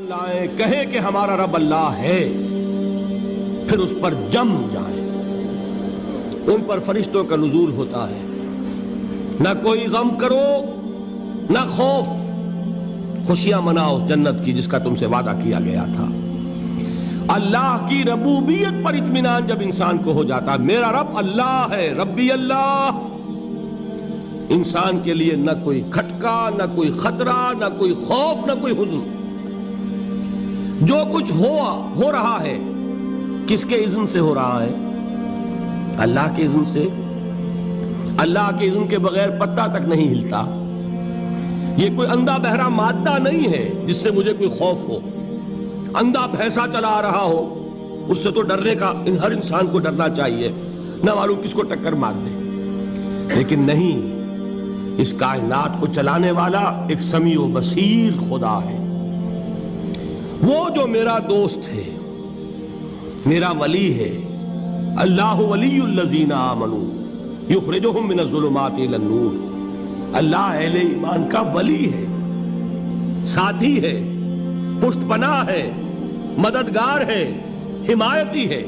لائیں کہیں کہ ہمارا رب اللہ ہے، پھر اس پر جم جائیں۔ ان پر فرشتوں کا نزول ہوتا ہے، نہ کوئی غم کرو نہ خوف، خوشیاں مناؤ جنت کی جس کا تم سے وعدہ کیا گیا تھا۔ اللہ کی ربوبیت پر اطمینان جب انسان کو ہو جاتا ہے، میرا رب اللہ ہے، ربی اللہ، انسان کے لیے نہ کوئی کھٹکا، نہ کوئی خطرہ، نہ کوئی خوف، نہ کوئی حزن۔ جو کچھ ہو رہا ہے کس کے اذن سے ہو رہا ہے؟ اللہ کے اذن سے۔ اللہ کے اذن کے بغیر پتا تک نہیں ہلتا۔ یہ کوئی اندھا بہرا مادہ نہیں ہے جس سے مجھے کوئی خوف ہو۔ اندھا بھینسا چلا آ رہا ہو اس سے تو ڈرنے کا ہر انسان کو ڈرنا چاہیے، نہ معلوم کس کو ٹکر مار دے۔ لیکن نہیں، اس کائنات کو چلانے والا ایک سمیع و بصیر خدا ہے، وہ جو میرا دوست ہے، میرا ولی ہے۔ اللہ ولی الذین آمنوا یخرجہم من الظلمات الی النور۔ اللہ اہل ایمان کا ولی ہے، ساتھی ہے، پشت پناہ ہے، مددگار ہے، حمایتی ہے۔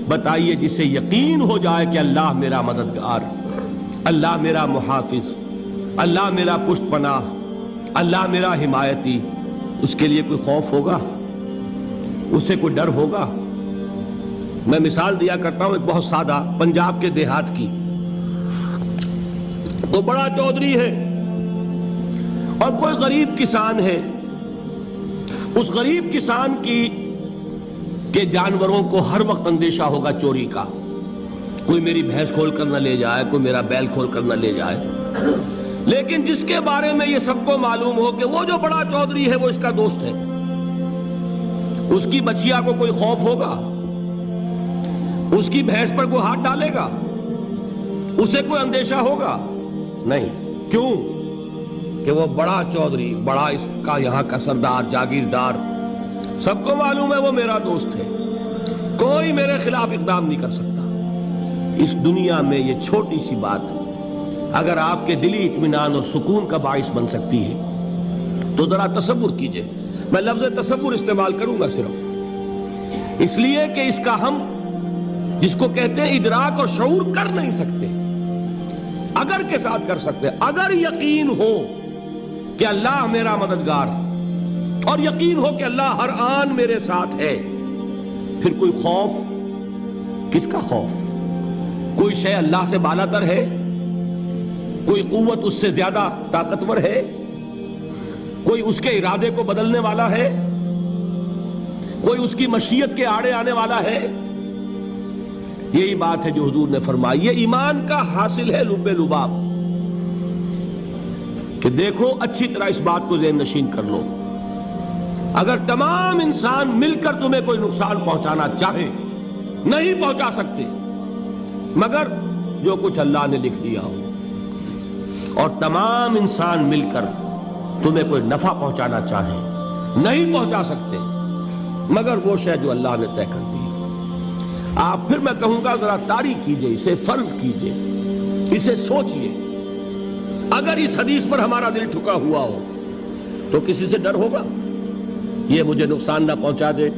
بتائیے جسے یقین ہو جائے کہ اللہ میرا مددگار، اللہ میرا محافظ، اللہ میرا پشت پناہ، اللہ میرا حمایتی، اس کے لیے کوئی خوف ہوگا؟ اس سے کوئی ڈر ہوگا؟ میں مثال دیا کرتا ہوں ایک بہت سادہ پنجاب کے دیہات کی۔ وہ بڑا چودھری ہے اور کوئی غریب کسان ہے۔ اس غریب کسان کے جانوروں کو ہر وقت اندیشہ ہوگا چوری کا، کوئی میری بھینس کھول کر نہ لے جائے، کوئی میرا بیل کھول کر نہ لے جائے۔ لیکن جس کے بارے میں یہ سب کو معلوم ہو کہ وہ جو بڑا چودھری ہے وہ اس کا دوست ہے، اس کی بچیا کو کوئی خوف ہوگا؟ اس کی بھینس پر کوئی ہاتھ ڈالے گا؟ اسے کوئی اندیشہ ہوگا؟ نہیں۔ کیوں؟ کہ وہ بڑا چودھری، بڑا اس کا یہاں کا سردار، جاگیردار، سب کو معلوم ہے وہ میرا دوست ہے، کوئی میرے خلاف اقدام نہیں کر سکتا۔ اس دنیا میں یہ چھوٹی سی بات اگر آپ کے دلی اطمینان اور سکون کا باعث بن سکتی ہے تو ذرا تصور کیجئے۔ میں لفظ تصور استعمال کروں گا صرف اس لیے کہ اس کا ہم جس کو کہتے ہیں ادراک اور شعور کر نہیں سکتے، اگر کے ساتھ کر سکتے۔ اگر یقین ہو کہ اللہ میرا مددگار اور یقین ہو کہ اللہ ہر آن میرے ساتھ ہے، پھر کوئی خوف؟ کس کا خوف؟ کوئی شے اللہ سے بالاتر ہے؟ کوئی قوت اس سے زیادہ طاقتور ہے؟ کوئی اس کے ارادے کو بدلنے والا ہے؟ کوئی اس کی مشیت کے آڑے آنے والا ہے؟ یہی بات ہے جو حضور نے فرمائی۔ یہ ایمان کا حاصل ہے لب لباب، کہ دیکھو اچھی طرح اس بات کو ذہن نشین کر لو، اگر تمام انسان مل کر تمہیں کوئی نقصان پہنچانا چاہے نہیں پہنچا سکتے مگر جو کچھ اللہ نے لکھ دیا ہو، اور تمام انسان مل کر تمہیں کوئی نفع پہنچانا چاہے نہیں پہنچا سکتے مگر وہ شے جو اللہ نے طے کر دی۔ آپ پھر میں کہوں گا ذرا طاری کیجئے، اسے فرض کیجئے، اسے سوچئے۔ اگر اس حدیث پر ہمارا دل ٹھکا ہوا ہو تو کسی سے ڈر ہوگا؟ یہ مجھے نقصان نہ پہنچا دے،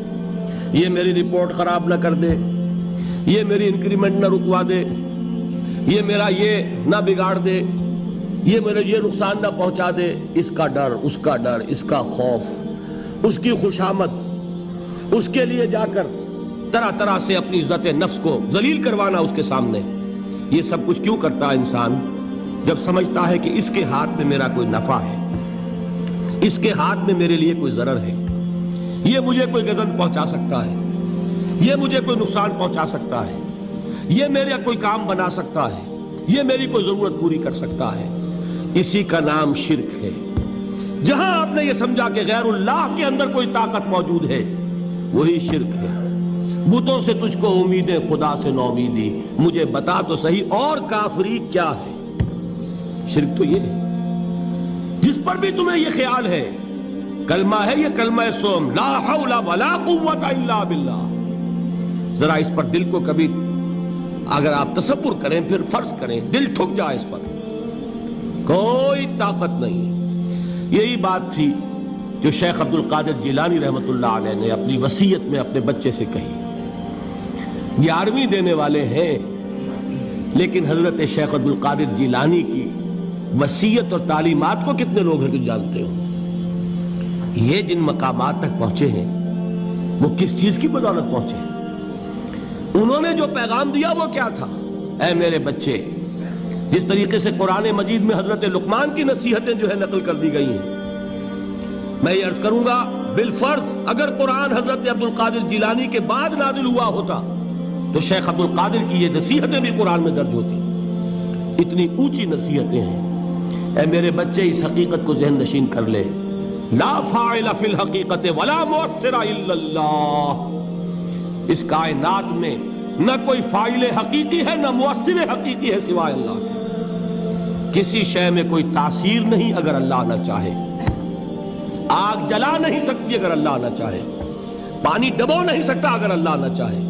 یہ میری رپورٹ خراب نہ کر دے، یہ میری انکریمنٹ نہ رکوا دے، یہ میرا یہ نہ بگاڑ دے، یہ میرے یہ نقصان نہ پہنچا دے۔ اس کا ڈر، اس کا ڈر، اس کا خوف، اس کی خوشامد، اس کے لیے جا کر طرح طرح سے اپنی عزت نفس کو ذلیل کروانا اس کے سامنے، یہ سب کچھ کیوں کرتا ہے انسان؟ جب سمجھتا ہے کہ اس کے ہاتھ میں میرا کوئی نفع ہے، اس کے ہاتھ میں میرے لیے کوئی ضرر ہے، یہ مجھے کوئی غضب پہنچا سکتا ہے، یہ مجھے کوئی نقصان پہنچا سکتا ہے، یہ میرا کوئی کام بنا سکتا ہے، یہ میری کوئی ضرورت پوری کر سکتا ہے، اسی کا نام شرک ہے۔ جہاں آپ نے یہ سمجھا کہ غیر اللہ کے اندر کوئی طاقت موجود ہے وہی شرک ہے۔ بتوں سے تجھ کو امیدیں، خدا سے نومیدی، مجھے بتا تو صحیح اور کافری کیا ہے؟ شرک تو یہ ہے۔ جس پر بھی تمہیں یہ خیال ہے، کلمہ ہے یہ کلمہ سوم، لا حول ولا قوت الا باللہ، ذرا اس پر دل کو کبھی اگر آپ تصور کریں، پھر فرض کریں، دل ٹھک جائے اس پر، کوئی طاقت نہیں۔ یہی بات تھی جو شیخ عبد القادر جیلانی رحمۃ اللہ علیہ نے اپنی وصیت میں اپنے بچے سے کہی. 11ویں دینے والے ہیں، لیکن حضرت شیخ عبد القادر جیلانی کی وصیت اور تعلیمات کو کتنے لوگ ہیں تم جانتے ہو؟ یہ جن مقامات تک پہنچے ہیں وہ کس چیز کی بدولت پہنچے ہیں؟ انہوں نے جو پیغام دیا وہ کیا تھا؟ اے میرے بچے، جس طریقے سے قرآن مجید میں حضرت لقمان کی نصیحتیں جو ہے نقل کر دی گئی ہیں، میں یہ عرض کروں گا بالفرض اگر قرآن حضرت عبد القادر جیلانی کے بعد نازل ہوا ہوتا تو شیخ عبد القادر کی یہ نصیحتیں بھی قرآن میں درج ہوتی. اتنی اونچی نصیحتیں ہیں. اے میرے بچے، اس حقیقت کو ذہن نشین کر لے، لا فاعل فی الحقیقت ولا مؤثر الا اللہ. اس کائنات میں نہ کوئی فاعل حقیقی ہے نہ مؤثر حقیقی ہے سوائے اللہ کے. کسی شے میں کوئی تاثیر نہیں اگر اللہ نہ چاہے. آگ جلا نہیں سکتی اگر اللہ نہ چاہے. پانی ڈبو نہیں سکتا اگر اللہ نہ چاہے.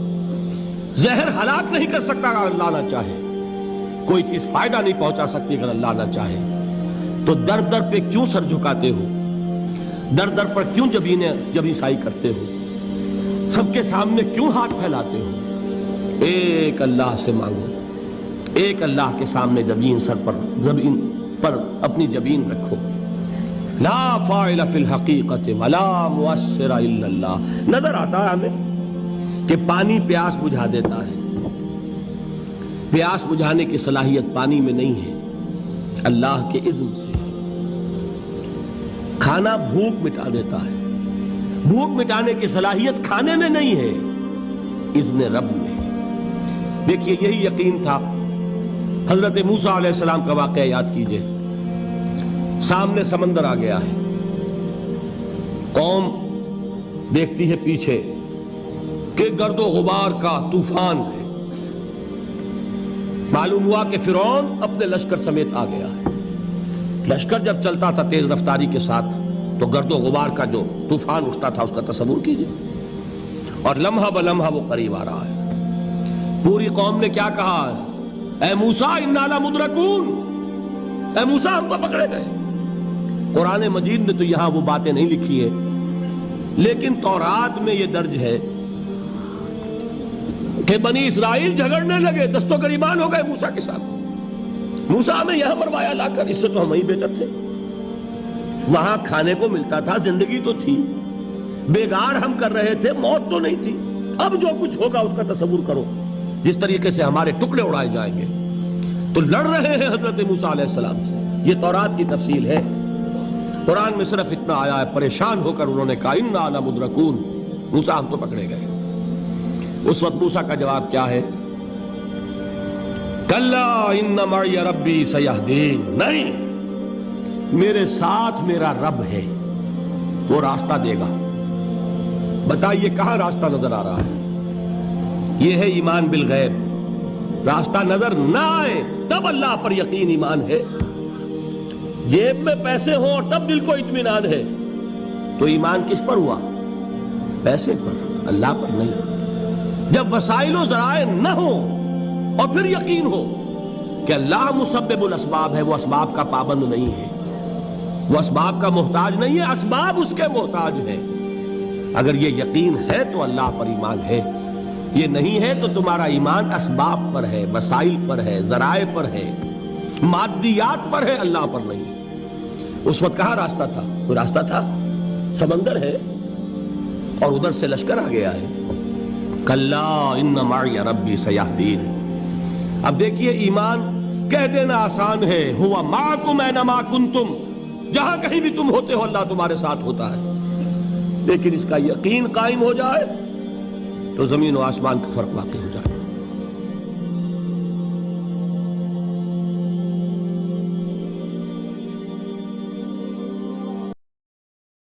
زہر ہلاک نہیں کر سکتا اگر اللہ نہ چاہے. کوئی چیز فائدہ نہیں پہنچا سکتی اگر اللہ نہ چاہے. تو در در پہ کیوں سر جھکاتے ہو؟ در در پر کیوں جبیں سائی کرتے ہو؟ سب کے سامنے کیوں ہاتھ پھیلاتے ہو؟ ایک اللہ سے مانگو. ایک اللہ کے سامنے زمین پر اپنی جبین رکھو. لا فاعل فی الحقیقت ولا مؤثر الا اللہ. نظر آتا ہے ہمیں کہ پانی پیاس بجھا دیتا ہے. پیاس بجھانے کی صلاحیت پانی میں نہیں ہے، اللہ کے اذن سے. کھانا بھوک مٹا دیتا ہے. بھوک مٹانے کی صلاحیت کھانے میں نہیں ہے، اذن رب میں. دیکھیے یہی یقین تھا. حضرت موسیٰ علیہ السلام کا واقعہ یاد کیجئے. سامنے سمندر آ گیا ہے. قوم دیکھتی ہے پیچھے کہ گرد و غبار کا طوفان ہے. معلوم ہوا کہ فرعون اپنے لشکر سمیت آ گیا ہے. لشکر جب چلتا تھا تیز رفتاری کے ساتھ تو گرد و غبار کا جو طوفان اٹھتا تھا اس کا تصور کیجئے. اور لمحہ بلمحہ وہ قریب آ رہا ہے. پوری قوم نے کیا کہا؟ اے موسیٰ انا لمدرکون. اے موسیٰ ہم کو پکڑے گئے. قرآن مجید نے تو یہاں وہ باتیں نہیں لکھی ہے، لیکن تورات میں یہ درج ہے کہ بنی اسرائیل جھگڑنے لگے، دست و گریبان ہو گئے موسیٰ کے ساتھ. موسیٰ ہمیں یہاں مروایا لا کر، اس سے تو ہم ہی بہتر تھے. وہاں کھانے کو ملتا تھا، زندگی تو تھی. بیگار ہم کر رہے تھے، موت تو نہیں تھی. اب جو کچھ ہوگا اس کا تصور کرو، جس طریقے سے ہمارے ٹکڑے اڑائے جائیں گے. تو لڑ رہے ہیں حضرت موسیٰ علیہ السلام سے. یہ تورات کی تفصیل ہے. قرآن میں صرف اتنا آیا ہے، پریشان ہو کر انہوں نے کہا انا لمدرکون. موسیٰ ہم تو پکڑے گئے. اس وقت موسیٰ کا جواب کیا ہے؟ کلا ان معی ربی سیہدین. نہیں، میرے ساتھ میرا رب ہے، وہ راستہ دے گا. بتائیے کہاں راستہ نظر آ رہا ہے؟ یہ ہے ایمان بالغیب. راستہ نظر نہ آئے تب اللہ پر یقین ایمان ہے. جیب میں پیسے ہوں اور تب دل کو اطمینان ہے تو ایمان کس پر ہوا؟ پیسے پر، اللہ پر نہیں. جب وسائل و ذرائع نہ ہوں اور پھر یقین ہو کہ اللہ مسبب الاسباب ہے، وہ اسباب کا پابند نہیں ہے، وہ اسباب کا محتاج نہیں ہے، اسباب اس کے محتاج ہیں. اگر یہ یقین ہے تو اللہ پر ایمان ہے. یہ نہیں ہے تو تمہارا ایمان اسباب پر ہے، وسائل پر ہے، ذرائع پر ہے، مادیات پر ہے، اللہ پر نہیں. اس وقت کہاں راستہ تھا؟ کوئی راستہ تھا؟ سمندر ہے اور ادھر سے لشکر آ گیا ہے. کلا ان معی ربی سیہدین. اب دیکھیے ایمان کہہ دینا آسان ہے، ہوا معکم اینما کنتم. جہاں کہیں بھی تم ہوتے ہو اللہ تمہارے ساتھ ہوتا ہے. لیکن اس کا یقین قائم ہو جائے تو زمین و آسمان کا فرق واقع ہو جائے.